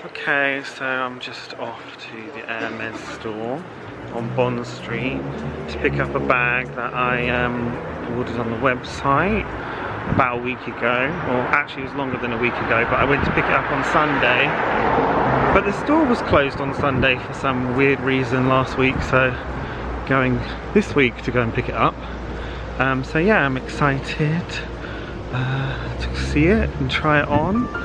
Okay, so I'm just off to the Hermes store on Bond Street to pick up a bag that I ordered on the website about a week ago, or actually it was longer than a week ago, but I went to pick it up on Sunday. But the store was closed on Sunday for some weird reason last week, so going this week to go and pick it up. So yeah, I'm excited to see it and try it on.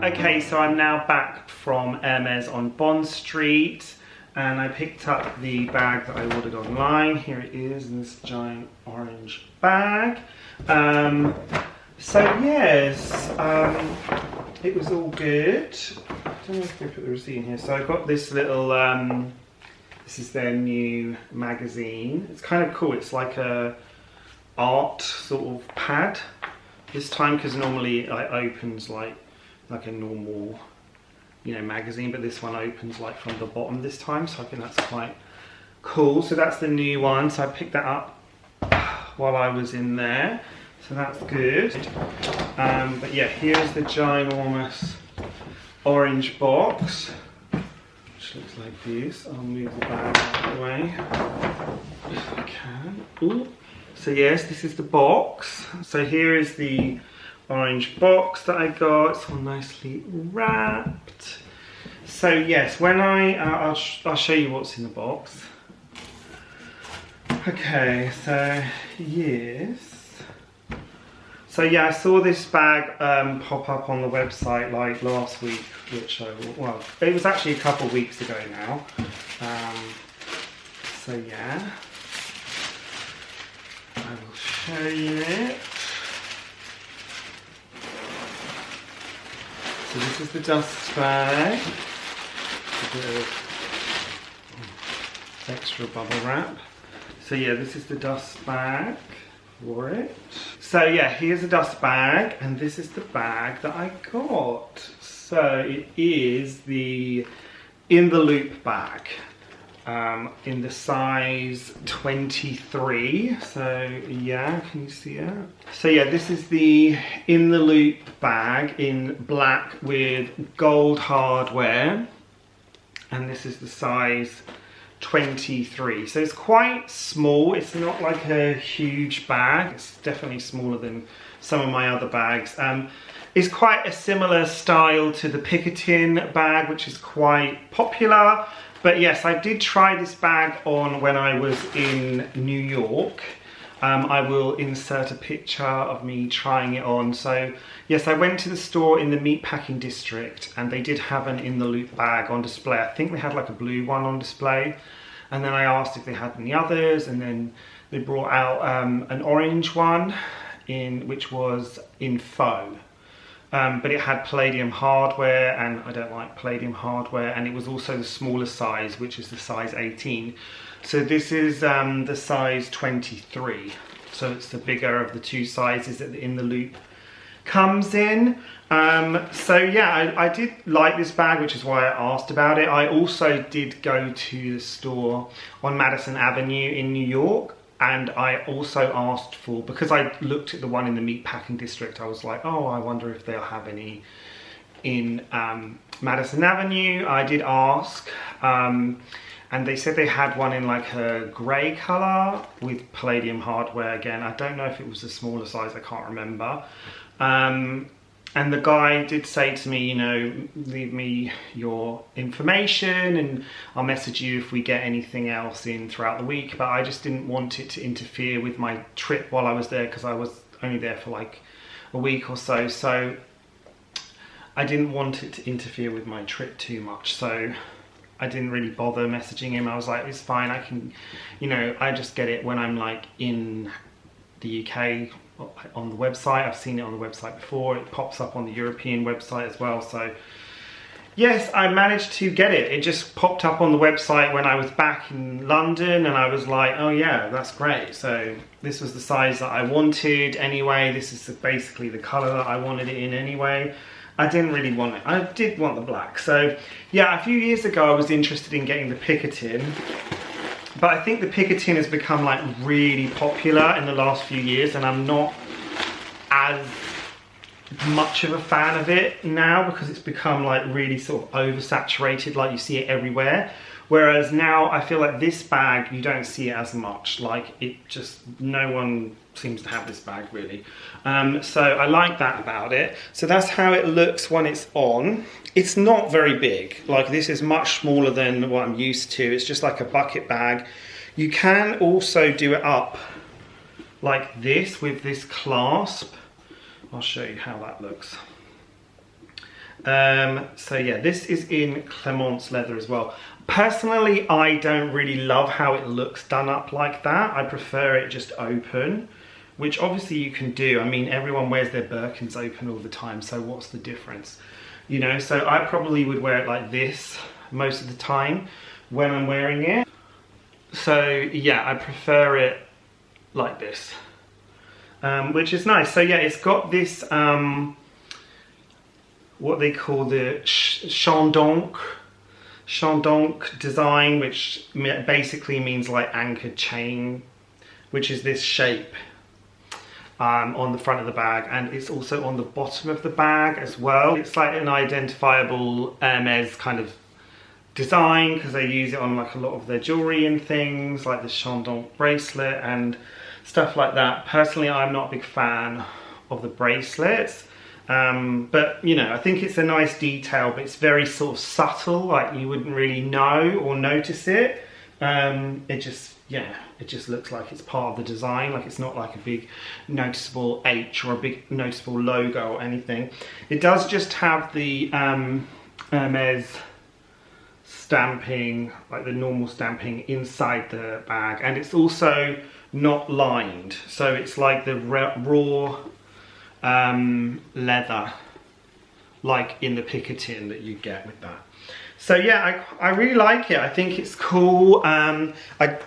Okay, so I'm now back from Hermes on Bond Street, and I picked up the bag that I ordered online. Here it is in this giant orange bag. So yes, it was all good. I don't know if they put the receipt in here. So I got this little, this is their new magazine. It's kind of cool. It's like a art sort of pad this time, because normally it opens like a normal, you know, magazine, but this one opens like from the bottom this time, so I think that's quite cool. So that's the new one, so I picked that up while I was in there, so that's good. But yeah, here's the ginormous orange box, which looks like this. I'll move the bag out of the way if I can. Ooh. So yes, this is the box. So here is the orange box that I got. It's all nicely wrapped. So yes, when I'll show you what's in the box. Okay, so yes. So yeah, I saw this bag pop up on the website like last week, which well, it was actually a couple of weeks ago now. So yeah, I will show you it. So this is the dust bag, a bit of extra bubble wrap. So yeah, this is the dust bag for it. So yeah, here's the dust bag, and this is the bag that I got. So it is the In the Loop bag. In the size 23, so yeah, can you see it? So yeah, this is the In the Loop bag in black with gold hardware, and this is the size 23. So it's quite small. It's not like a huge bag. It's definitely smaller than some of my other bags. It's quite a similar style to the Picotin bag, which is quite popular. But yes, I did try this bag on when I was in New York. I will insert a picture of me trying it on. So yes, I went to the store in the meatpacking district, and they did have an In the Loop bag on display. I think they had like a blue one on display. And then I asked if they had any others, and then they brought out an orange one which was in faux. But it had palladium hardware, and I don't like palladium hardware, and it was also the smaller size, which is the size 18. So this is the size 23. So it's the bigger of the two sizes that the In the Loop comes in. So yeah, I did like this bag, which is why I asked about it. I also did go to the store on Madison Avenue in New York, and I also asked for, because I looked at the one in the meatpacking district, I was like, oh, I wonder if they'll have any in Madison Avenue. I did ask, and they said they had one in like a grey colour with palladium hardware again. I don't know if it was a smaller size, I can't remember. And the guy did say to me, you know, leave me your information and I'll message you if we get anything else in throughout the week. But I just didn't want it to interfere with my trip while I was there, because I was only there for like a week or so. So I didn't want it to interfere with my trip too much. So I didn't really bother messaging him. I was like, it's fine. I can, you know, I just get it when I'm like in the UK on the website. I've seen it on the website before. It pops up on the European website as well. So yes, I managed to get it. It just popped up on the website when I was back in London, and I was like, oh yeah, that's great. So this was the size that I wanted anyway. This is basically the color that I wanted it in anyway. I didn't really want it. I did want the black. So yeah, a few years ago I was interested in getting the Picotin, but I think the Picotin has become like really popular in the last few years, and I'm not as much of a fan of it now because it's become like really sort of oversaturated, like you see it everywhere. Whereas now I feel like this bag, you don't see it as much. Like it just, no one seems to have this bag really. So I like that about it. So that's how it looks when it's on. It's not very big. Like this is much smaller than what I'm used to. It's just like a bucket bag. You can also do it up like this with this clasp. I'll show you how that looks. So yeah, this is in Clemence leather as well. Personally, I don't really love how it looks done up like that. I prefer it just open, which obviously you can do. I mean, everyone wears their Birkins open all the time, so what's the difference? You know, so I probably would wear it like this most of the time when I'm wearing it. So yeah, I prefer it like this, which is nice. So yeah, it's got this, what they call the chandonk design, which basically means like anchored chain, which is this shape on the front of the bag, and it's also on the bottom of the bag as well. It's like an identifiable Hermes kind of design because they use it on like a lot of their jewelry and things, like the chandonk bracelet and stuff like that. Personally, I'm not a big fan of the bracelets. But you know, I think it's a nice detail, but it's very sort of subtle, like you wouldn't really know or notice it. It just looks like it's part of the design, like it's not like a big noticeable H or a big noticeable logo or anything. It does just have the Hermes stamping, like the normal stamping inside the bag, and it's also not lined, so it's like the raw leather, like in the Picotin that you get with that. So yeah, I really like it. I think it's cool. I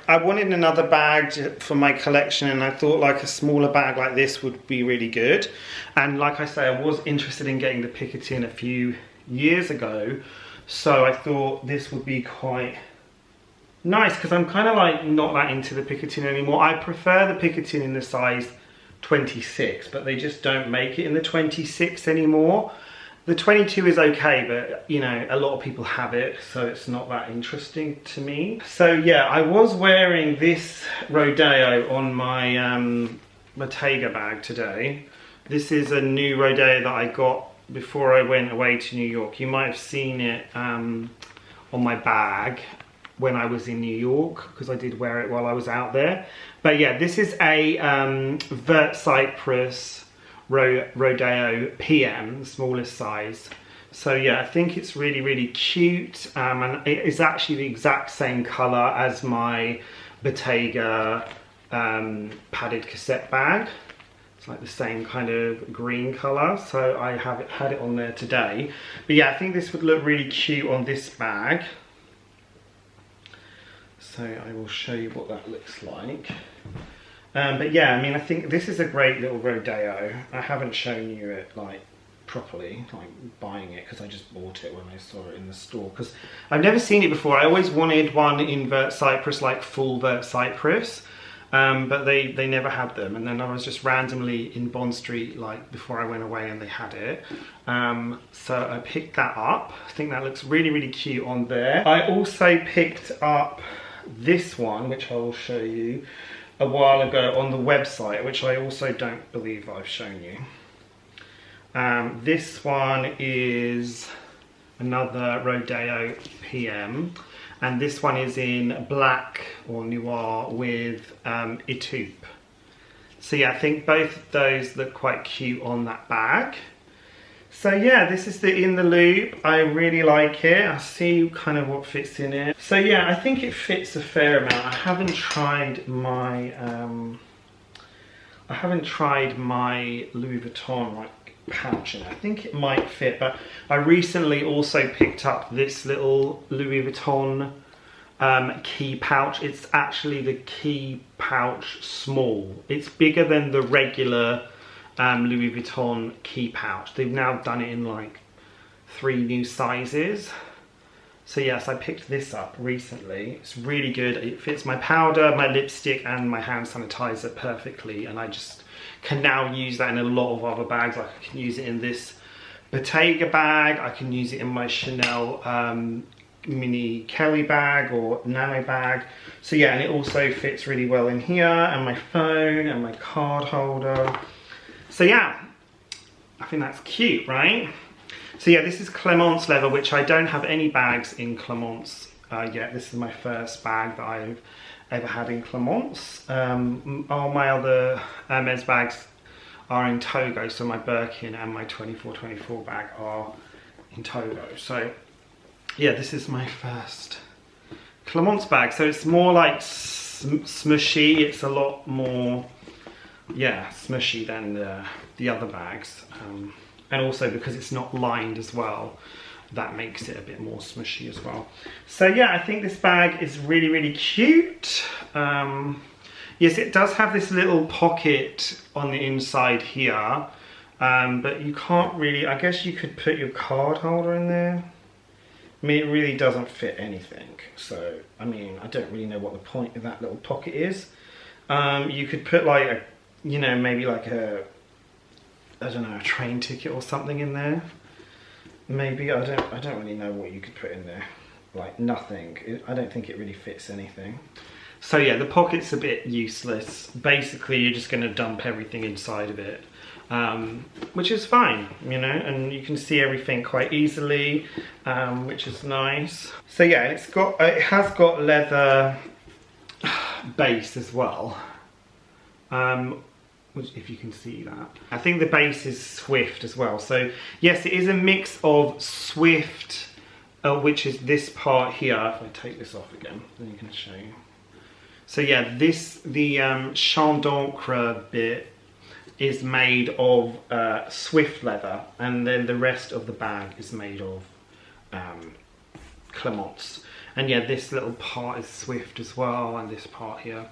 wanted another bag for my collection, and I thought like a smaller bag like this would be really good. And like I say, I was interested in getting the Picotin a few years ago, so I thought this would be quite nice because I'm kind of like not that into the Picotin anymore. I prefer the Picotin in the size 26, but they just don't make it in the 26 anymore. The 22 is okay, but you know, a lot of people have it, so it's not that interesting to me. So yeah, I was wearing this Rodeo on my Bottega bag today. This is a new Rodeo that I got before I went away to New York. You might have seen it on my bag when I was in New York, because I did wear it while I was out there. But yeah, this is a Vert Cypress Rodeo PM, smallest size. So yeah, I think it's really, really cute. And it is actually the exact same color as my Bottega padded cassette bag. It's like the same kind of green color. So I had it on there today. But yeah, I think this would look really cute on this bag. So I will show you what that looks like. But yeah, I mean, I think this is a great little Rodeo. I haven't shown you it like properly, like buying it, because I just bought it when I saw it in the store, because I've never seen it before. I always wanted one in Vert Cypress, like full Vert Cypress, but they never had them. And then I was just randomly in Bond Street like before I went away, and they had it. So I picked that up. I think that looks really, really cute on there. I also picked up this one, which I will show you, a while ago on the website, which I also don't believe I've shown you. This one is another Rodeo PM, and this one is in black or noir with Etoupe. So yeah, I think both of those look quite cute on that bag. So yeah, this is the In the Loop. I really like it. I see kind of what fits in it. So yeah, I think it fits a fair amount. I haven't tried my Louis Vuitton like pouch in it. I think it might fit, but I recently also picked up this little Louis Vuitton key pouch. It's actually the key pouch small. It's bigger than the regular Louis Vuitton key pouch. They've now done it in like 3 new sizes. So yes, I picked this up recently. It's really good. It fits my powder, my lipstick and my hand sanitizer perfectly, and I just can now use that in a lot of other bags. Like I can use it in this Bottega bag, I can use it in my Chanel mini Kelly bag or nano bag. So yeah, and it also fits really well in here, and my phone and my card holder. So yeah, I think that's cute, right? So yeah, this is Clemence leather, which I don't have any bags in Clemence yet. This is my first bag that I've ever had in Clemence. All my other Hermes bags are in Togo, so my Birkin and my 2424 bag are in Togo. So yeah, this is my first Clemence bag. So it's more like smushy. It's a lot more, yeah, smushy than the other bags. And also because it's not lined as well, that makes it a bit more smushy as well. So yeah, I think this bag is really, really cute. Yes, it does have this little pocket on the inside here, but you can't really, I guess you could put your card holder in there. I mean, it really doesn't fit anything. So, I mean, I don't really know what the point of that little pocket is. You could put like a, you know, maybe like a, I don't know, a train ticket or something in there. Maybe, I don't really know what you could put in there. Like nothing. I don't think it really fits anything. So yeah, the pocket's a bit useless. Basically, you're just going to dump everything inside of it, which is fine, you know, and you can see everything quite easily, which is nice. So yeah, it has got leather base as well. Which, if you can see that. I think the base is Swift as well. So yes, it is a mix of Swift, which is this part here. If I take this off again, then you can show you. So yeah, the Champ d'Ancre bit is made of Swift leather, and then the rest of the bag is made of Clemence. And yeah, this little part is Swift as well, and this part here.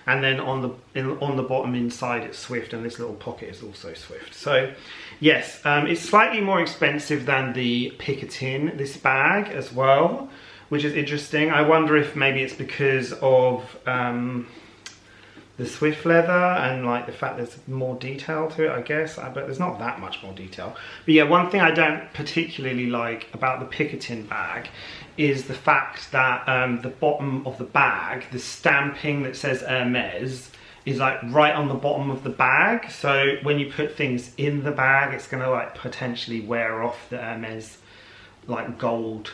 And then on the bottom inside it's Swift, and this little pocket is also Swift. So yes, it's slightly more expensive than the Picotin, this bag as well, which is interesting. I wonder if maybe it's because of the Swift leather and like the fact there's more detail to it, I guess. But there's not that much more detail. But yeah, one thing I don't particularly like about the Picotin bag is the fact that the bottom of the bag, the stamping that says Hermes, is like right on the bottom of the bag. So when you put things in the bag, it's gonna like potentially wear off the Hermes like gold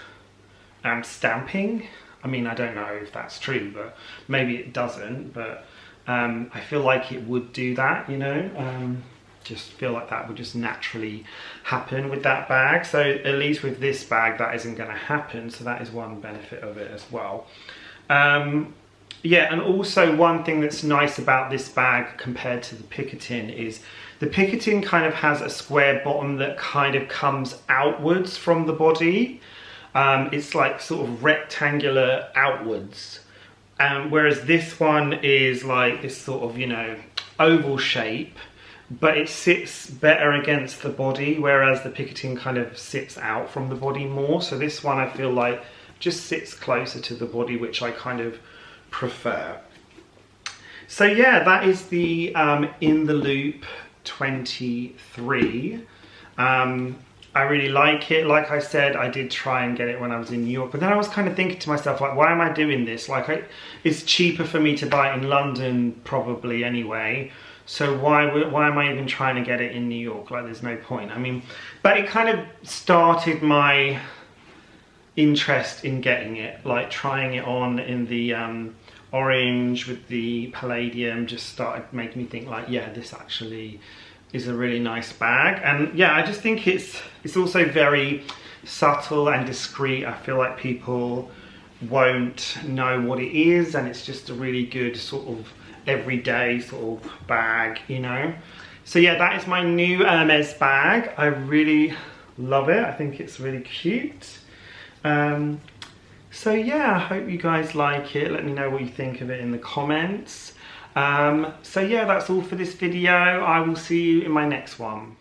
stamping. I mean, I don't know if that's true, but maybe it doesn't. But I feel like it would do that, you know. Just feel like that would just naturally happen with that bag. So at least with this bag, that isn't going to happen. So that is one benefit of it as well. Yeah, and also one thing that's nice about this bag compared to the Picotin is the Picotin kind of has a square bottom that kind of comes outwards from the body. It's like sort of rectangular outwards. Whereas this one is like this sort of, you know, oval shape, but it sits better against the body, whereas the Picotin kind of sits out from the body more. So this one I feel like just sits closer to the body, which I kind of prefer. So yeah, that is the In the Loop 23. I really like it. Like I said, I did try and get it when I was in New York, but then I was kind of thinking to myself, like, why am I doing this? Like, it's cheaper for me to buy it in London probably anyway. So why am I even trying to get it in New York? Like, there's no point. I mean, but it kind of started my interest in getting it, like trying it on in the orange with the palladium just started making me think like, yeah, this actually is a really nice bag. And yeah, I just think it's also very subtle and discreet. I feel like people won't know what it is, and it's just a really good sort of everyday sort of bag, you know. So yeah, that is my new Hermes bag. I really love it. I think it's really cute. So yeah, I hope you guys like it. Let me know what you think of it in the comments. So yeah, that's all for this video. I will see you in my next one.